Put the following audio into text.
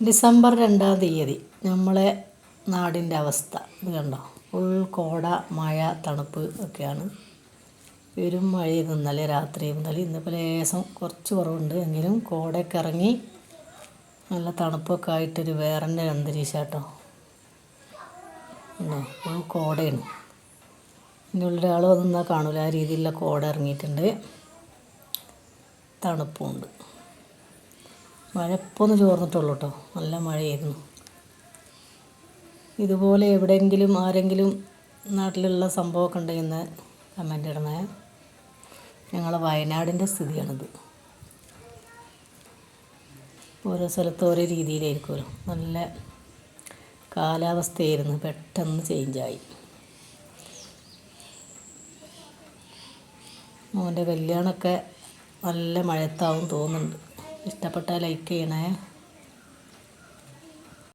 December 2-ാം തീയതി നമ്മളെ നാടിൻ്റെ അവസ്ഥ ഇത് കണ്ടോ. ഫുൾ കോട, മഴ, തണുപ്പ് ഒക്കെയാണ്. പെരും മഴയും ഇന്നലെ രാത്രി മുതൽ. ഇന്നിപ്പോൾ ലേശം കുറച്ച് കുറവുണ്ട്, എങ്കിലും കോടയൊക്കെ ഇറങ്ങി നല്ല തണുപ്പൊക്കെ ആയിട്ടൊരു വേറെ അന്തരീക്ഷം കേട്ടോ. ഫുൾ കോടയാണ്. ഇതിൻ്റെ ഉള്ളിൽ ഒരാൾ വന്നാൽ കാണില്ല, ആ രീതിയിലുള്ള കോട ഇറങ്ങിയിട്ടുണ്ട്. തണുപ്പുണ്ട്. മഴ ഇപ്പോൾ ഒന്ന് ചോർന്നിട്ടുള്ളൂ കേട്ടോ, നല്ല മഴയായിരുന്നു. ഇതുപോലെ എവിടെയെങ്കിലും ആരെങ്കിലും നാട്ടിലുള്ള സംഭവമൊക്കെ ഉണ്ടെങ്കിൽ കമൻ്റ് ഇടണേ. ഞങ്ങളെ വയനാടിൻ്റെ സ്ഥിതിയാണിത്. ഓരോ സ്ഥലത്ത് ഓരോ രീതിയിലായിരിക്കുമല്ലോ. നല്ല കാലാവസ്ഥയായിരുന്നു, പെട്ടെന്ന് ചേഞ്ചായി. മോൻ്റെ കല്യാണമൊക്കെ നല്ല മഴയത്താവും തോന്നുന്നുണ്ട്. ഇഷ്ടപ്പെട്ടാൽ ലൈക്ക് ചെയ്യണേ.